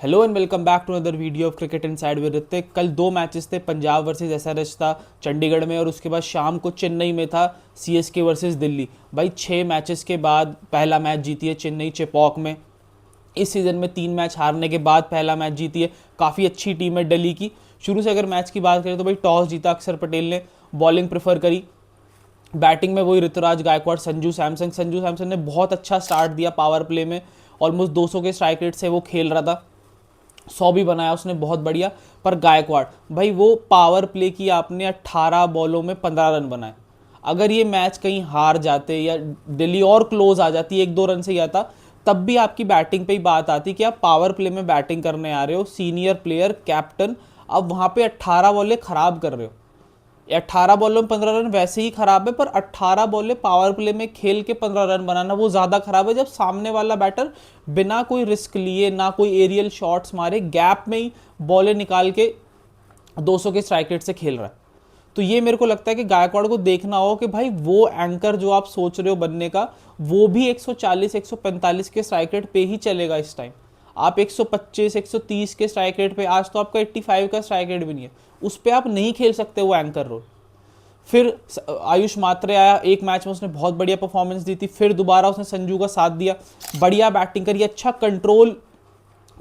Hello and welcome back to other video of cricket inside with Hrithik. कल दो matches थे, Punjab versus SRH था चंडीगढ़ में और उसके बाद शाम को चेन्नई में था सीएसके वर्सेस दिल्ली। भाई 6 मैचेस के बाद पहला मैच जीती है चेन्नई चेपॉक में। इस सीज़न में 3 मैच हारने के बाद पहला मैच जीती है। काफ़ी अच्छी टीम है दिल्ली की। शुरू से अगर मैच की बात करें तो भाई टॉस जीता अक्षर पटेल ने, बॉलिंग प्रेफर करी। बैटिंग में वही ऋतुराज गायकवाड़, संजू सैमसन ने बहुत अच्छा स्टार्ट दिया पावर प्ले में। ऑलमोस्ट 200 के स्ट्राइक रेट से वो खेल रहा था, 100 भी बनाया उसने, बहुत बढ़िया। पर गायकवाड़ भाई वो पावर प्ले की आपने 18 बॉलों में 15 रन बनाए। अगर ये मैच कहीं हार जाते या दिल्ली और क्लोज आ जाती, 1-2 रन से ही आता, तब भी आपकी बैटिंग पे ही बात आती कि आप पावर प्ले में बैटिंग करने आ रहे हो, सीनियर प्लेयर, कैप्टन, अब वहाँ पे 18 बॉलें खराब कर रहे हो। 18 बॉलों में 15 रन वैसे ही खराब है, पर 18 बॉलें पावर प्ले में खेल के 15 रन बनाना वो ज़्यादा खराब है, जब सामने वाला बैटर बिना कोई रिस्क लिए, ना कोई एरियल शॉट्स मारे, गैप में ही बॉलें निकाल के 200 के स्ट्राइक रेट से खेल रहा है। तो ये मेरे को लगता है कि गायकवाड़ को देखना हो कि भाई वो एंकर जो आप सोच रहे हो बनने का, वो भी 140 145 के स्ट्राइक रेट पे ही चलेगा इस टाइम। आप 125 130 के स्ट्राइक रेट पे, आज तो आपका 85 का स्ट्राइक रेट भी नहीं है, उस पर आप नहीं खेल सकते वो एंकर रोल। फिर आयुष मात्रे आया, एक मैच में उसने बहुत बढ़िया परफॉर्मेंस दी थी, फिर दोबारा उसने संजू का साथ दिया, बढ़िया बैटिंग करी, अच्छा कंट्रोल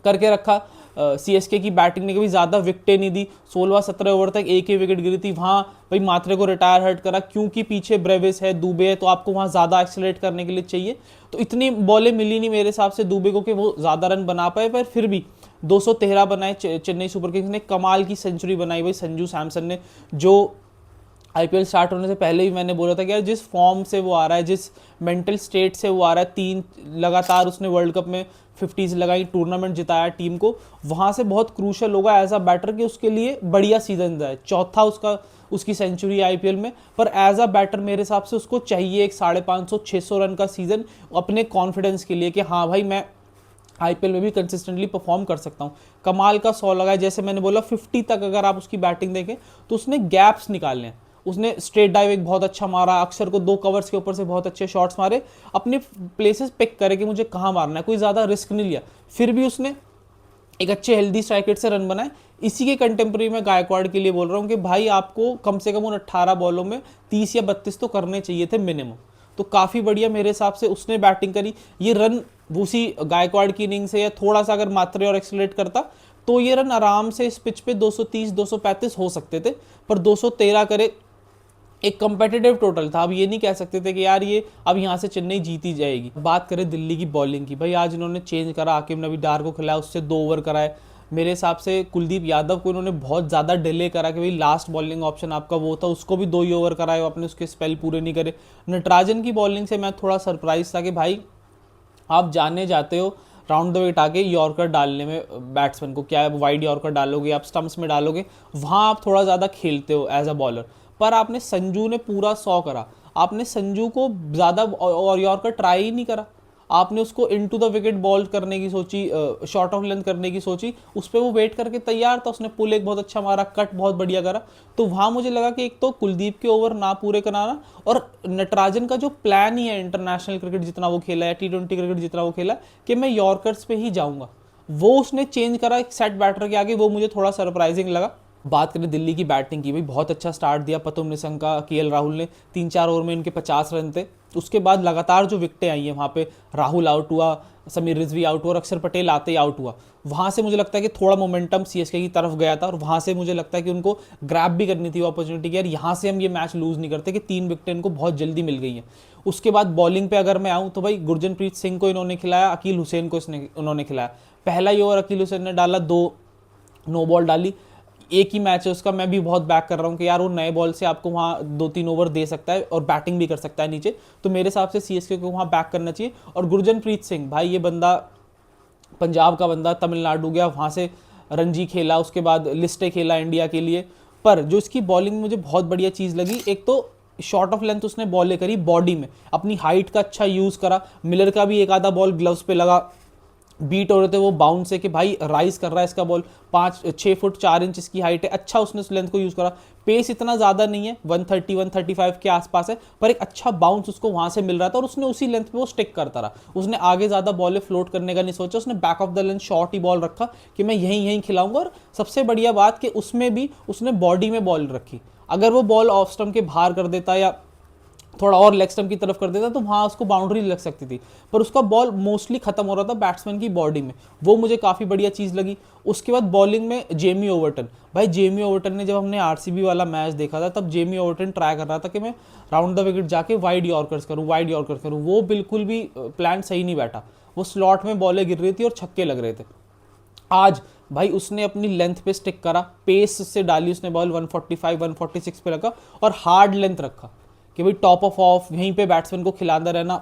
करके रखा। सीएसके की बैटिंग ने कभी ज़्यादा विकेटें नहीं दी, 16-17 ओवर तक एक ही विकेट गिरी थी। वहाँ भाई मात्रे को रिटायर हर्ट करा, क्योंकि पीछे ब्रेविस है, दुबे है, तो आपको वहाँ ज़्यादा एक्सेलरेट करने के लिए चाहिए। तो इतनी बॉलें मिली नहीं मेरे हिसाब से दुबे को कि वो ज़्यादा रन बना पाए, पर फिर भी 213 बनाए। चेन्नई सुपर किंग्स ने कमाल की सेंचुरी बनाई भाई संजू सैमसन ने, जो आईपीएल स्टार्ट होने से पहले भी मैंने बोला था कि यार जिस फॉर्म से वो आ रहा है, जिस मेंटल स्टेट से वो आ रहा है, 3 लगातार उसने वर्ल्ड कप में 50s लगाई, टूर्नामेंट जिताया टीम को, वहाँ से बहुत क्रूशल होगा एज अ बैटर कि उसके लिए बढ़िया सीजन जाए। चौथा उसकी सेंचुरी आईपीएल में, पर एज अ बैटर मेरे हिसाब से उसको चाहिए एक 550-600 रन का सीजन अपने कॉन्फिडेंस के लिए कि हाँ भाई मैं आईपीएल में भी कंसिस्टेंटली परफॉर्म कर सकता हूँ। कमाल का 100 लगाया, जैसे मैंने बोला 50 तक अगर आप उसकी बैटिंग देखें तो उसने गैप्स निकालने हैं। उसने स्ट्रेट डाइव एक बहुत अच्छा मारा, अक्षर को 2 कवर्स के ऊपर से बहुत अच्छे शॉट्स मारे, अपने प्लेसेस पिक करे कि मुझे कहाँ मारना है, कोई ज़्यादा रिस्क नहीं लिया, फिर भी उसने एक अच्छे हेल्दी स्ट्राइक रेट से रन बनाए। इसी के कंटेम्प्रेरी में गायकवाड़ के लिए बोल रहा हूँ कि भाई आपको कम से कम उन 18 बॉलों में 30 या 32 तो करने चाहिए थे मिनिमम। तो काफ़ी बढ़िया मेरे हिसाब से उसने बैटिंग करी। ये रन उसी गायकवाड़ की इनिंग से या थोड़ा सा अगर मात्रे और एक्सेलरेट करता तो ये रन आराम से इस पिच पे 230 235 हो सकते थे, पर 213 करे, एक कंपेटिटिव टोटल था। अब ये नहीं कह सकते थे कि यार ये अब यहाँ से चेन्नई जीती जाएगी। बात करें दिल्ली की बॉलिंग की, भाई आज इन्होंने चेंज करा, आकिब नबी डार को खिलाया, उससे 2 ओवर कराए। मेरे हिसाब से कुलदीप यादव को इन्होंने बहुत ज़्यादा डिले करा कि भाई लास्ट बॉलिंग ऑप्शन आपका वो था, उसको भी 2 ही ओवर कराए, आपने उसके स्पेल पूरे नहीं करे। नटराजन की बॉलिंग से मैं थोड़ा सरप्राइज था कि भाई आप जाने जाते हो राउंड द विकेट आके यॉर्कर डालने में, बैट्समैन को क्या है वाइड यॉर्कर डालोगे, आप स्टंप्स में डालोगे, वहाँ आप थोड़ा ज़्यादा खेलते हो एज अ बॉलर। पर आपने संजू ने पूरा 100 करा, आपने संजू को ज़्यादा और यॉर्कर ट्राई ही नहीं करा, आपने उसको इनटू द विकेट बॉल करने की सोची, शॉर्ट ऑफ लेंथ करने की सोची, उस पर वो वेट करके तैयार था, उसने पुल एक बहुत अच्छा मारा, कट बहुत बढ़िया करा। तो वहाँ मुझे लगा कि एक तो कुलदीप के ओवर ना पूरे कराना, और नटराजन का जो प्लान ही है इंटरनेशनल क्रिकेट जितना वो खेला है, T20 क्रिकेट जितना वो खेला कि मैं यॉर्कर्स पे ही जाऊँगा, वो उसने चेंज करा एक सेट बैटर के आगे, वो मुझे थोड़ा सरप्राइजिंग लगा। बात करें दिल्ली की बैटिंग की, भाई बहुत अच्छा स्टार्ट दिया पतुम निसंका, केएल राहुल ने, 3-4 ओवर में इनके 50 रन थे। उसके बाद लगातार जो विकेटें आई हैं वहाँ पे, राहुल आउट हुआ, समीर रिजवी आउट हुआ और अक्षर पटेल आते ही आउट हुआ। वहाँ से मुझे लगता है कि थोड़ा मोमेंटम सीएसके की तरफ गया था, और वहाँ से मुझे लगता है कि उनको ग्रैब भी करनी थी अपॉर्चुनिटी की, यार यहाँ से हम ये मैच लूज़ नहीं करते, कि 3 विकेटें इनको बहुत जल्दी मिल गई हैं। उसके बाद बॉलिंग पे अगर मैं आऊँ तो भाई गुरजनप्रीत सिंह को इन्होंने खिलाया, अकील हुसैन को उन्होंने खिलाया। पहला ही ओवर अकील हुसैन ने डाला, 2 नो बॉल डाली, एक ही मैच है उसका, मैं भी बहुत बैक कर रहा हूँ कि यार वो नए बॉल से आपको वहाँ 2-3 ओवर दे सकता है और बैटिंग भी कर सकता है नीचे, तो मेरे हिसाब से सीएसके को वहाँ बैक करना चाहिए। और गुरजनप्रीत सिंह भाई, ये बंदा पंजाब का बंदा, तमिलनाडु गया, वहाँ से रणजी खेला, उसके बाद लिस्टे खेला इंडिया के लिए। पर जो इसकी बॉलिंग मुझे बहुत बढ़िया चीज़ लगी, एक तो शॉर्ट ऑफ लेंथ उसने बॉलें करी, बॉडी में अपनी हाइट का अच्छा यूज़ करा, मिलर का भी एक आधा बॉल ग्लव्स पे लगा, बीट हो रहे थे, वो बाउंस है कि भाई राइज कर रहा है इसका बॉल, 6 फुट 4 इंच इसकी हाइट है, अच्छा उसने उस लेंथ को यूज़ करा। पेस इतना ज़्यादा नहीं है, 130 135 के आसपास है, पर एक अच्छा बाउंस उसको वहाँ से मिल रहा था और उसने उसी लेंथ पे वो स्टिक करता रहा। उसने आगे ज़्यादा बॉलें फ्लोट करने का नहीं सोचा, उसने back of the length short he ball रखा कि मैं यहीं यहीं खिलाऊंगा। और सबसे बढ़िया बात कि उसमें भी उसने बॉडी में बॉल रखी। अगर वो बॉल ऑफ स्टंप के बाहर कर देता या थोड़ा और लेग स्टंप की तरफ कर देता तो वहां उसको बाउंड्री लग सकती थी, पर उसका बॉल मोस्टली खत्म हो रहा था बैट्समैन की बॉडी में। वो मुझे काफ़ी बढ़िया चीज़ लगी। उसके बाद बॉलिंग में जेमी ओवर्टन, भाई जेमी ओवर्टन ने, जब हमने आरसीबी वाला मैच देखा था तब जेमी ओवर्टन ट्राई कर रहा था कि मैं राउंड द विकेट जाके वाइड यॉर्कर्स करूँ, वाइड यॉर्कर्स करूँ। वो बिल्कुल भी प्लान सही नहीं बैठा, वो स्लॉट में बॉलें गिर रही थी और छक्के लग रहे थे। आज भाई उसने अपनी लेंथ पे स्टिक करा, पेस से डाली उसने बॉल, 145 146 पे रखा और हार्ड लेंथ रखा कि भाई टॉप ऑफ ऑफ यहीं पे बैट्समैन को खिलाता रहना,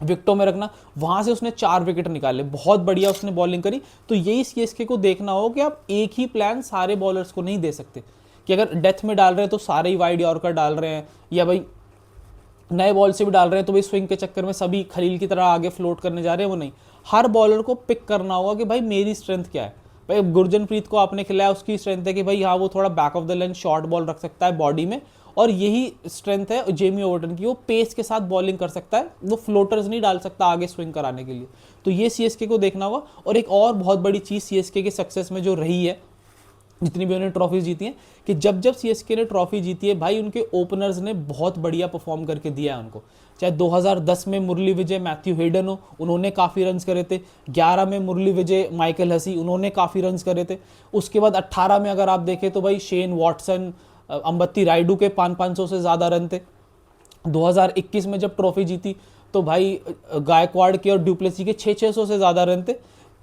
विकेटों में रखना। वहां से उसने 4 विकेट निकाले, बहुत बढ़िया उसने बॉलिंग करी। तो यही सीएसके को देखना हो कि आप एक ही प्लान सारे बॉलर्स को नहीं दे सकते, कि अगर डेथ में डाल रहे हैं तो सारे ही वाइड यॉर्कर डाल रहे हैं, या भाई नए बॉल से भी डाल रहे हैं तो भाई स्विंग के चक्कर में सभी खलील की तरह आगे फ्लोट करने जा रहे हैं, वो नहीं। हर बॉलर को पिक करना होगा कि भाई मेरी स्ट्रेंथ क्या है। भाई गुरजनप्रीत को आपने खिलाया, उसकी स्ट्रेंथ है कि भाई हाँ वो थोड़ा back of the length short ball रख सकता है बॉडी में, और यही स्ट्रेंथ है जेमी ओवर्टन की, वो पेस के साथ बॉलिंग कर सकता है, वो फ्लोटर्स नहीं डाल सकता आगे स्विंग कराने के लिए। तो ये सीएसके को देखना होगा। और एक और बहुत बड़ी चीज़ सीएसके के सक्सेस में जो रही है, जितनी भी उन्होंने ट्रॉफीज जीती हैं, कि जब जब सीएसके ने ट्रॉफी जीती है भाई उनके ओपनर्स ने बहुत बढ़िया परफॉर्म करके दिया है उनको। चाहे 2010 में मुरली विजय, मैथ्यू हेडन हो, उन्होंने काफ़ी रन्स करे थे। 11 में मुरली विजय, माइकल हसी, उन्होंने काफ़ी रन्स करे थे। उसके बाद 18 में अगर आप देखें तो भाई शेन वॉटसन, अंबत्ती रायडू के 500 से ज़्यादा रन थे। 2021 में जब ट्रॉफी जीती तो भाई गायकवाड़ के और ड्यूप्लेसी के 600 से ज़्यादा रन थे।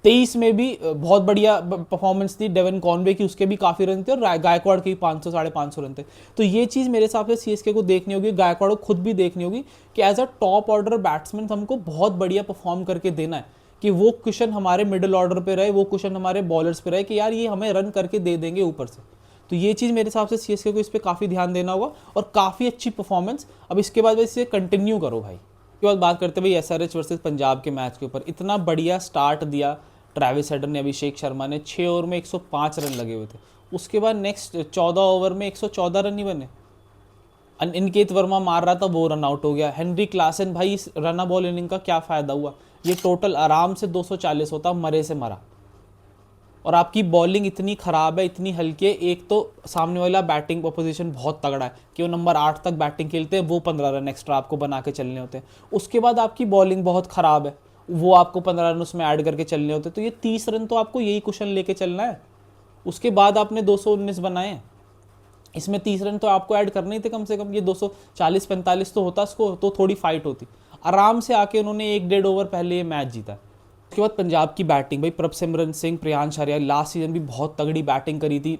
23 में भी बहुत बढ़िया परफॉर्मेंस थी डेवन कॉनवे की, उसके भी काफ़ी रन थे, और गायकवाड़ के 500 550 रन थे। तो ये चीज़ मेरे हिसाब से सीएसके को देखनी होगी, गायकवाड़ को खुद भी देखनी होगी कि as a top order batsman हमको बहुत बढ़िया परफॉर्म करके देना है, कि वो क्वेश्चन हमारे मिडिल ऑर्डर पे रहे, वो क्वेश्चन हमारे बॉलर्स पे रहे कि यार ये हमें रन करके दे देंगे ऊपर से। तो ये चीज़ मेरे हिसाब से सीएसके को इस पर काफ़ी ध्यान देना होगा, और काफ़ी अच्छी परफॉर्मेंस। अब इसके बाद भाई इसे कंटिन्यू करो भाई। उसके बाद बात करते हैं भाई एसआरएच वर्सेस पंजाब के मैच के ऊपर। इतना बढ़िया स्टार्ट दिया ट्रैविस हेडर ने, अभिषेक शर्मा ने, 6 ओवर में 105 रन लगे हुए थे। उसके बाद नेक्स्ट 14 ओवर में 114 रन ही बने। अनिकेत वर्मा मार रहा था, वो रन आउट हो गया। हेनरी क्लासन, भाई इस रन बॉल इनिंग का क्या फ़ायदा हुआ, ये टोटल आराम से 240 होता, मरे से मरा। और आपकी बॉलिंग इतनी ख़राब है, इतनी हल्की है। एक तो सामने वाला बैटिंग अपोजिशन बहुत तगड़ा है कि वो नंबर 8 तक बैटिंग खेलते हैं, वो 15 रन एक्स्ट्रा आपको बना के चलने होते हैं। उसके बाद आपकी बॉलिंग बहुत ख़राब है, वो आपको 15 रन उसमें ऐड करके चलने होते हैं। तो ये 30 रन तो आपको यही कुशन लेके चलना है। उसके बाद आपने 219 बनाए हैं, इसमें 30 रन तो आपको ऐड करने ही थे कम से कम। ये 240 45 तो होता इसको, तो थोड़ी फाइट होती। आराम से आके उन्होंने 1-1.5 ओवर पहले ये मैच जीता। उसके बाद पंजाब की बैटिंग, भाई प्रभसिमरन सिंह, प्रियांश आर्या, लास्ट सीजन भी बहुत तगड़ी बैटिंग करी थी,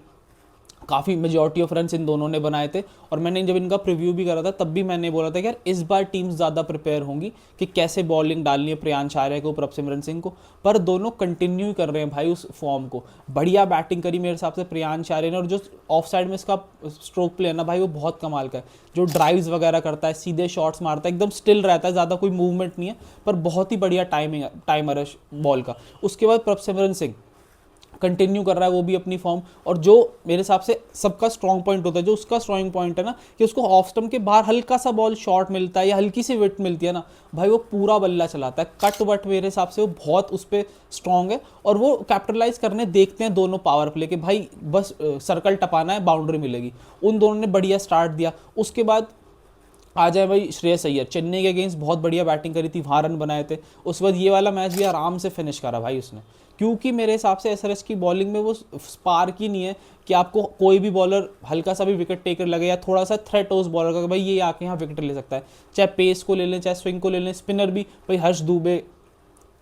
काफ़ी मेजॉरिटी ऑफ रन इन दोनों ने बनाए थे। और मैंने जब इनका प्रीव्यू भी करा था तब भी मैंने बोला था कि यार इस बार टीम्स ज़्यादा प्रिपेयर होंगी कि कैसे बॉलिंग डालनी है प्रियांश आर्या को, प्रभसिमरन सिंह को। पर दोनों कंटिन्यू कर रहे हैं भाई उस फॉर्म को। बढ़िया बैटिंग करी मेरे हिसाब से प्रियांश आर्या ने, और जो ऑफ साइड में इसका स्ट्रोक प्ले है ना भाई, वो बहुत कमाल का है। जो ड्राइव्स वगैरह करता है, सीधे शॉट्स मारता है, एकदम स्टिल रहता है, ज़्यादा कोई मूवमेंट नहीं है, पर बहुत ही बढ़िया टाइमर है बॉल का। उसके बाद प्रभसिमरन सिंह कंटिन्यू कर रहा है वो भी अपनी फॉर्म। और जो मेरे हिसाब से सबका स्ट्रॉन्ग पॉइंट होता है, जो उसका स्ट्रॉन्ग पॉइंट है ना, कि उसको ऑफ स्टंप के बाहर हल्का सा बॉल शॉर्ट मिलता है या हल्की सी विकेट मिलती है ना भाई, वो पूरा बल्ला चलाता है। कट वट मेरे हिसाब से वो बहुत उस पर स्ट्रॉन्ग है, और वो कैपिटलाइज करने देखते हैं दोनों पावर प्ले के, भाई बस सर्कल टपाना है, बाउंड्री मिलेगी। उन दोनों ने बढ़िया स्टार्ट दिया। उसके बाद आ जाए भाई श्रेयस अय्यर, चेन्नई के अगेंस्ट बहुत बढ़िया बैटिंग करी थी, वहाँ रन बनाए थे। उस बाद ये वाला मैच भी आराम से फिनिश करा भाई उसने, क्योंकि मेरे हिसाब से एसआरएच की बॉलिंग में वो स्पार्क ही नहीं है कि आपको कोई भी बॉलर हल्का सा भी विकेट टेकर लगे या थोड़ा सा थ्रेट हो उस बॉलर का, भाई ये आके यहाँ विकेट ले सकता है। चाहे पेस को ले लें, चाहे स्विंग को ले लें, स्पिनर भी भाई हर्ष दुबे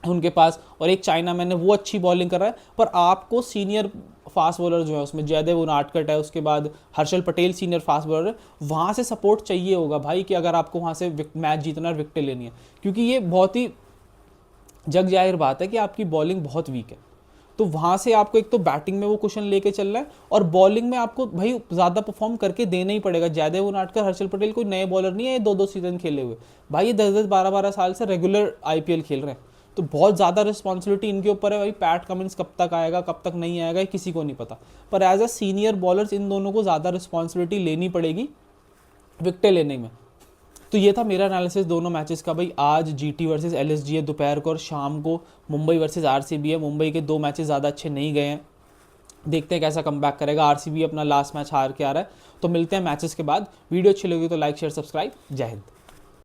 उनके पास, और एक चाइना मैन है, वो अच्छी बॉलिंग कर रहा है। पर आपको सीनियर फास्ट बॉलर जो है उसमें जयदेव उनादकट है, उसके बाद Harshal Patel senior fast bowler है, वहाँ से सपोर्ट चाहिए होगा भाई, कि अगर आपको वहाँ से मैच जीतना है, विकेटें लेनी है। क्योंकि ये बहुत ही जग जाहिर बात है कि आपकी बॉलिंग बहुत वीक है। तो वहाँ से आपको एक तो बैटिंग में वो क्वेश्चन लेके चलना है, और बॉलिंग में आपको भाई ज़्यादा परफॉर्म करके देना ही पड़ेगा। जयदेव उनादकट, हर्षल पटेल कोई नए बॉलर नहीं है, ये 2-2 सीजन खेले हुए भाई, ये 10-10 12-12 साल से रेगुलर आईपीएल खेल रहे हैं। तो बहुत ज़्यादा रिस्पॉन्सिबिलिटी इनके ऊपर है भाई। पैट कमिंस कब तक आएगा, कब तक नहीं आएगा, ये किसी को नहीं पता, पर एज अ सीनियर बॉलर्स इन दोनों को ज़्यादा रिस्पॉन्सिबिलिटी लेनी पड़ेगी विकेटें लेने में। तो ये था मेरा एनालिसिस दोनों मैचेस का भाई। आज जीटी वर्सेस एलएसजी है दोपहर को, और शाम को मुंबई वर्सेस आरसीबी है। मुंबई के 2 मैचेस ज़्यादा अच्छे नहीं गए हैं, देखते हैं कैसा कमबैक करेगा। आरसीबी अपना लास्ट मैच हार के आ रहा है। तो मिलते हैं मैचेस के बाद। वीडियो अच्छी लगी तो लाइक शेयर सब्सक्राइब। जय हिंद।